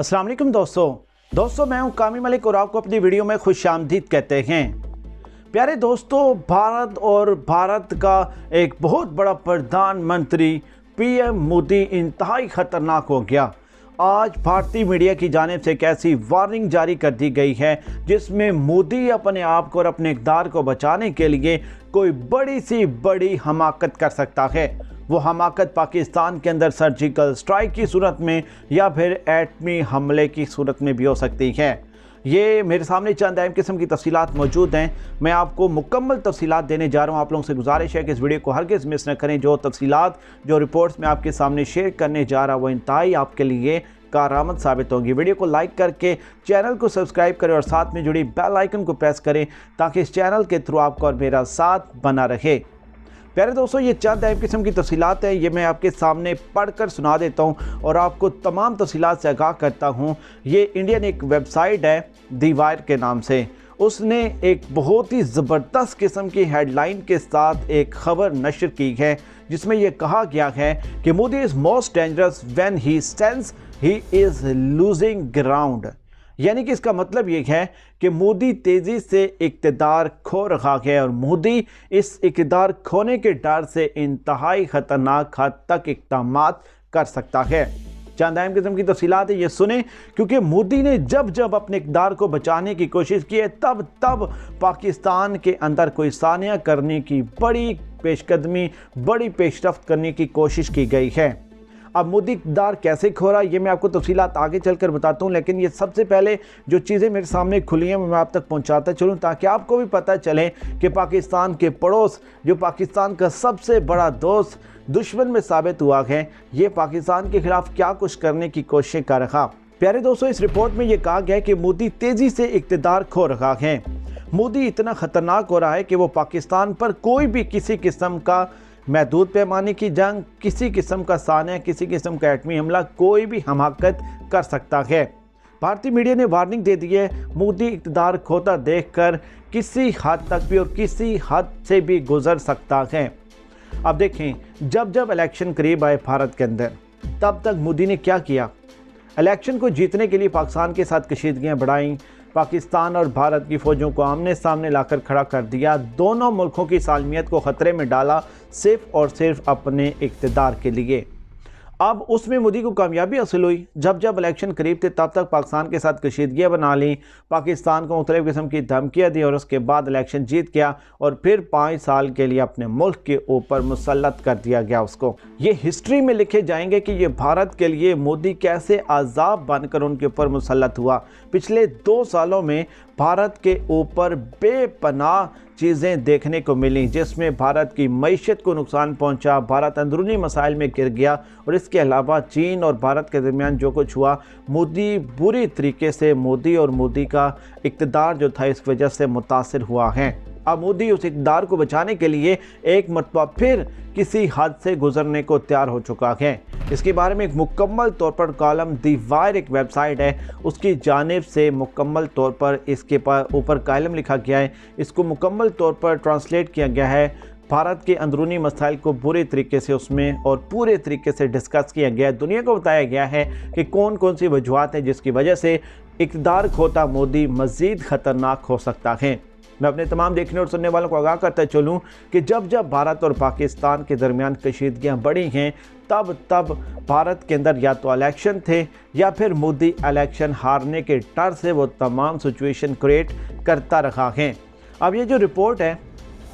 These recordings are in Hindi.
अस्सलाम वालेकुम दोस्तों मैं हूं कामी मलिक और आपको अपनी वीडियो में खुशामदीद कहते हैं। प्यारे दोस्तों, भारत का एक बहुत बड़ा प्रधानमंत्री पीएम मोदी इंतहाई ख़तरनाक हो गया। आज भारतीय मीडिया की जानिब से एक ऐसी वार्निंग जारी कर दी गई है जिसमें मोदी अपने आप को और अपने इक़्तिदार को बचाने के लिए कोई बड़ी सी बड़ी हमाकत कर सकता है। वो हमाकत पाकिस्तान के अंदर सर्जिकल स्ट्राइक की सूरत में या फिर एटमी हमले की सूरत में भी हो सकती है। ये मेरे सामने चंद अहम किस्म की तफसीलात मौजूद हैं। मैं आपको मुकम्मल तफसीलात देने जा रहा हूँ। आप लोगों से गुजारिश है कि इस वीडियो को हरगिज़ मिस न करें। जो तफसीलात जो रिपोर्ट्स मैं आपके सामने शेयर करने जा रहा हूँ वो इंतहाई आपके लिए कारआमद साबित होंगी। वीडियो को लाइक करके चैनल को सब्सक्राइब करें और साथ में जुड़ी बेल आइकन को प्रेस करें ताकि इस चैनल के थ्रू आपको और मेरा साथ बना रहे। प्यारे दोस्तों, ये चंद अहम किस्म की तफसीलात हैं, ये मैं आपके सामने पढ़कर सुना देता हूँ और आपको तमाम तफसीलात से आगाह करता हूँ। ये इंडियन एक वेबसाइट है दी वायर के नाम से, उसने एक बहुत ही ज़बरदस्त किस्म की हेडलाइन के साथ एक ख़बर नशर की है जिसमें यह कहा गया है कि Modi is most dangerous when he sense he is losing ground. यानी कि इसका मतलब ये है कि मोदी तेज़ी से इक़्तिदार खो रहा है और मोदी इस इक़्तिदार खोने के डर से इंतहाई ख़तरनाक हद तक इक़दाम कर सकता है। चंद अहम किस्म की तफसीलात है, ये सुने, क्योंकि मोदी ने जब अपने इक़्तिदार को बचाने की कोशिश की है तब पाकिस्तान के अंदर कोई सानिया करने की बड़ी पेशकदमी, बड़ी पेशरफ्त करने की कोशिश की गई है। अब मोदी इक़्तिदार कैसे खो रहा है ये मैं आपको तफसीलात आगे चलकर बताता हूँ, लेकिन ये सबसे पहले जो चीज़ें मेरे सामने खुली हैं मैं आप तक पहुँचाता चलूँ ताकि आपको भी पता चले कि पाकिस्तान के पड़ोस, जो पाकिस्तान का सबसे बड़ा दोस्त दुश्मन में साबित हुआ है, ये पाकिस्तान के ख़िलाफ़ क्या कुछ करने की कोशिश कर रहा। प्यारे दोस्तों, इस रिपोर्ट में ये कहा गया है कि मोदी तेज़ी से इक़्तिदार खो रहा है। मोदी इतना ख़तरनाक हो रहा है कि वो पाकिस्तान पर कोई भी किसी किस्म का महदूद पैमाने की जंग, किसी किस्म का सानिया, किसी किस्म का एटमी हमला, कोई भी हमाकत कर सकता है। भारतीय मीडिया ने वार्निंग दे दी है, मोदी इक़्तिदार खोता देखकर किसी हद तक भी और किसी हद से भी गुजर सकता है। अब देखें, जब इलेक्शन करीब आए भारत के अंदर, तब तक मोदी ने क्या किया? इलेक्शन को जीतने के लिए पाकिस्तान के साथ कशीदगियाँ बढ़ाईं, पाकिस्तान और भारत की फ़ौजों को आमने सामने लाकर खड़ा कर दिया, दोनों मुल्कों की सालमियत को ख़तरे में डाला सिर्फ़ और सिर्फ अपने इक़्तिदार के लिए। अब उसमें मोदी को कामयाबी हासिल हुई। जब इलेक्शन करीब थे तब तक पाकिस्तान के साथ कशीदगियाँ बना ली, पाकिस्तान को मुख्तलिफ़ किस्म की धमकियाँ दी और उसके बाद इलेक्शन जीत गया और फिर 5 साल के लिए अपने मुल्क के ऊपर मुसल्लत कर दिया गया उसको। ये हिस्ट्री में लिखे जाएंगे कि ये भारत के लिए मोदी कैसे अज़ाब बनकर उनके ऊपर मुसल्लत हुआ। पिछले 2 सालों में भारत के ऊपर बेपनाह चीज़ें देखने को मिली, जिसमें भारत की मईशत को नुकसान पहुंचा, भारत अंदरूनी मसाइल में गिर गया और इसके अलावा चीन और भारत के दरमियान जो कुछ हुआ, मोदी बुरी तरीके से, मोदी और मोदी का इक़्तिदार जो था इस वजह से मुतासिर हुआ है। अब मोदी उस इक़्तिदार को बचाने के लिए एक मरतबा फिर किसी हद से गुजरने को तैयार हो चुका है। इसके बारे में एक मुकम्मल तौर पर कॉलम दी वायर एक वेबसाइट है, उसकी जानिब से मुकम्मल तौर पर इसके ऊपर कॉलम लिखा गया है। इसको मुकम्मल तौर पर ट्रांसलेट किया गया है। भारत के अंदरूनी मसाइल को बुरे तरीके से उसमें और पूरे तरीके से डिस्कस किया गया है। दुनिया को बताया गया है कि कौन कौन सी वजूहात हैं जिसकी वजह से इक़्तिदार खोता मोदी मज़ीद ख़तरनाक हो सकता है। मैं अपने तमाम देखने और सुनने वालों को आगाह करता चलूँ कि जब भारत और पाकिस्तान के दरमियान कशीदगियाँ बढ़ी हैं तब भारत के अंदर या तो इलेक्शन थे या फिर मोदी इलेक्शन हारने के डर से वो तमाम सिचुएशन क्रिएट करता रहा है। अब ये जो रिपोर्ट है,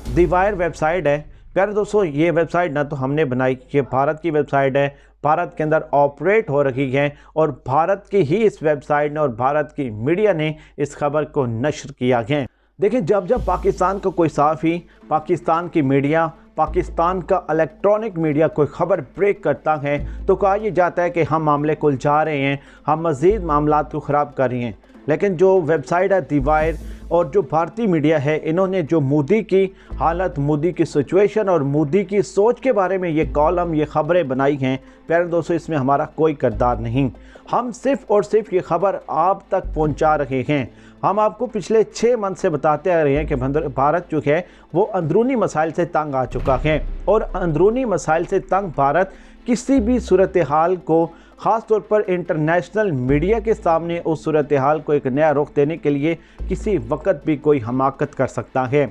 दी वायर वेबसाइट है, प्यारे दोस्तों, ये वेबसाइट ना तो हमने बनाई, ये भारत की वेबसाइट है, भारत के अंदर ऑपरेट हो रही है और भारत की ही इस वेबसाइट ने और भारत की मीडिया ने इस खबर को नशर किया है। देखिए, जब पाकिस्तान का कोई सहाफ़ी, पाकिस्तान की मीडिया, पाकिस्तान का इलेक्ट्रॉनिक मीडिया कोई ख़बर ब्रेक करता है तो कहा यह जाता है कि हम मामले को उलझा रहे हैं, हम मज़ीद मामलात को ख़राब कर रहे हैं। लेकिन जो वेबसाइट है दी वायर और जो भारतीय मीडिया है, इन्होंने जो मोदी की हालत, मोदी की सिचुएशन और मोदी की सोच के बारे में ये कॉलम, ये ख़बरें बनाई हैं, प्यारे दोस्तों, इसमें हमारा कोई किरदार नहीं। हम सिर्फ़ और सिर्फ ये ख़बर आप तक पहुंचा रहे हैं। हम आपको पिछले 6 मंथ से बताते आ रहे हैं कि भारत जो है वो अंदरूनी मसाइल से तंग आ चुका है और अंदरूनी मसाइल से तंग भारत किसी भी सूरत हाल को ख़ास तौर पर इंटरनेशनल मीडिया के सामने उस सूरत हाल को एक नया रुख देने के लिए किसी वक्त भी कोई हमाकत कर सकता है।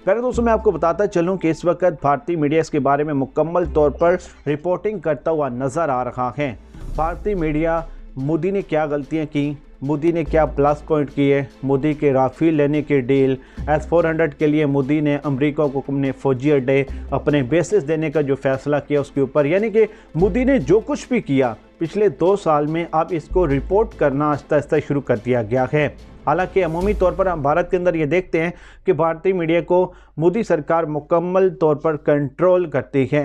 प्यारे दोस्तों, मैं आपको बताता चलूं कि इस वक्त भारतीय मीडिया इसके बारे में मुकम्मल तौर पर रिपोर्टिंग करता हुआ नज़र आ रहा है। भारतीय मीडिया मोदी ने क्या गलतियां की, मोदी ने क्या प्लस पॉइंट किए, मोदी के राफेल लेने की डील, S-400 के लिए मोदी ने अमेरिका को अपने फौजी अड्डे, अपने बेसिस देने का जो फैसला किया उसके ऊपर, यानी कि मोदी ने जो कुछ भी किया पिछले 2 साल में अब इसको रिपोर्ट करना आहिस्ता आहिस्ता शुरू कर दिया गया है। हालांकि अमूमी तौर पर हम भारत के अंदर ये देखते हैं कि भारतीय मीडिया को मोदी सरकार मुकम्मल तौर पर कंट्रोल करती है।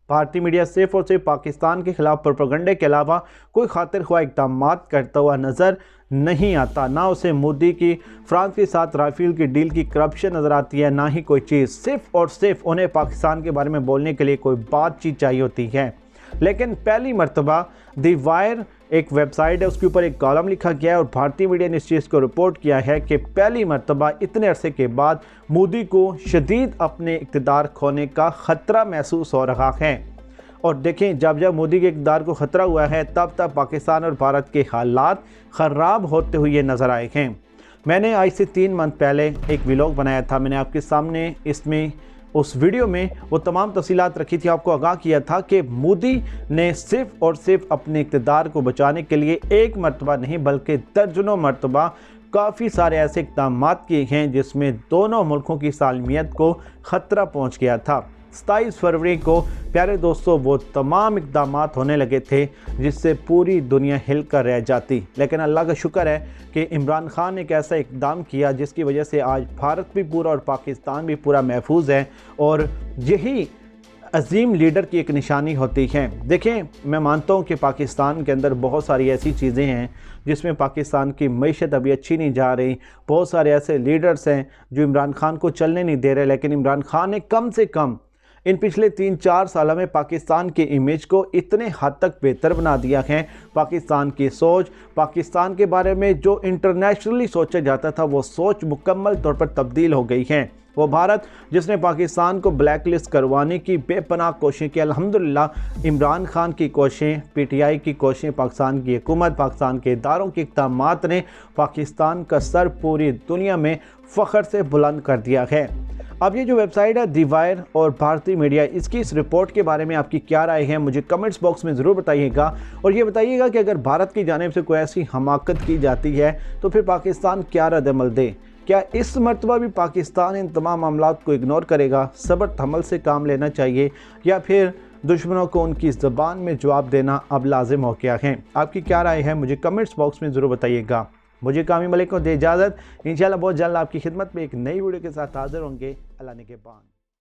भारतीय मीडिया सिर्फ और सिर्फ पाकिस्तान के खिलाफ प्रोपेगेंडे के अलावा कोई खातिर ख्वाह इक़दाम करता हुआ नज़र नहीं आता। ना उसे मोदी की फ्रांस के साथ राफेल की डील की करप्शन नज़र आती है, ना ही कोई चीज़। सिर्फ और सिर्फ उन्हें पाकिस्तान के बारे में बोलने के लिए कोई बातचीत चाहिए होती है। लेकिन पहली मर्तबा दी वायर एक वेबसाइट है, उसके ऊपर एक कॉलम लिखा गया है और भारतीय मीडिया ने इस चीज़ को रिपोर्ट किया है कि पहली मर्तबा इतने अरसे के बाद मोदी को शदीद अपने इक़्तिदार खोने का ख़तरा महसूस हो रहा है। और देखें, जब जब मोदी के इक़्तिदार को ख़तरा हुआ है तब तब पाकिस्तान और भारत के हालात ख़राब होते हुए नज़र आए हैं। मैंने आज से 3 मंथ पहले एक व्लॉग बनाया था, मैंने आपके सामने इसमें उस वीडियो में वो तमाम तफसीलात रखी थी, आपको आगाह किया था कि मोदी ने सिर्फ और सिर्फ अपने इक़्तिदार को बचाने के लिए एक मरतबा नहीं बल्कि दर्जनों मरतबा काफ़ी सारे ऐसे इक़दाम किए हैं जिसमें दोनों मुल्कों की सालमियत को ख़तरा पहुँच गया था। 27 फरवरी को प्यारे दोस्तों वो तमाम इक़दाम होने लगे थे जिससे पूरी दुनिया हिल कर रह जाती, लेकिन अल्लाह का शुक्र है कि इमरान खान ने एक ऐसा इक़दाम किया जिसकी वजह से आज भारत भी पूरा और पाकिस्तान भी पूरा महफूज है और यही अजीम लीडर की एक निशानी होती है। देखें, मैं मानता हूँ कि पाकिस्तान के अंदर बहुत सारी ऐसी चीज़ें हैं जिसमें पाकिस्तान की मईशत अभी अच्छी नहीं जा रही, बहुत सारे ऐसे लीडर्स हैं जो इमरान खान को चलने नहीं दे रहे, लेकिन इमरान खान ने कम से कम इन पिछले 3-4 सालों में पाकिस्तान के इमेज को इतने हद तक बेहतर बना दिया है। पाकिस्तान की सोच, पाकिस्तान के बारे में जो इंटरनेशनली सोचा जाता था वो सोच मुकम्मल तौर पर तब्दील हो गई है। वो भारत जिसने पाकिस्तान को ब्लैक लिस्ट करवाने की बेपनाह कोशिशें की, अल्हम्दुलिल्लाह इमरान खान की कोशिशें, PTI की कोशिशें, पाकिस्तान की हुकूमत, पाकिस्तान के इदारों के इक़दामात ने पाकिस्तान का सर पूरी दुनिया में फ़ख्र से बुलंद कर दिया है। अब ये जो वेबसाइट है दी वायर और भारतीय मीडिया, इसकी इस रिपोर्ट के बारे में आपकी क्या राय है मुझे कमेंट्स बॉक्स में ज़रूर बताइएगा। और ये बताइएगा कि अगर भारत की जानिब से कोई ऐसी हमाकत की जाती है तो फिर पाकिस्तान क्या रद्द-ए-अमल दे। क्या इस मरतबा भी पाकिस्तान इन तमाम मामलात को इग्नोर करेगा, सब्र तहम्मुल से काम लेना चाहिए, या फिर दुश्मनों को उनकी ज़बान में जवाब देना अब लाजिम हो गया है? आपकी क्या राय है मुझे कमेंट्स बॉक्स में ज़रूर बताइएगा। मुझे कामी मलिक को दे इजाज़त। इंशाल्लाह बहुत जल्द आपकी खिदमत में एक नई वीडियो के साथ हाज़िर होंगे। अल्लाह ने के बाद।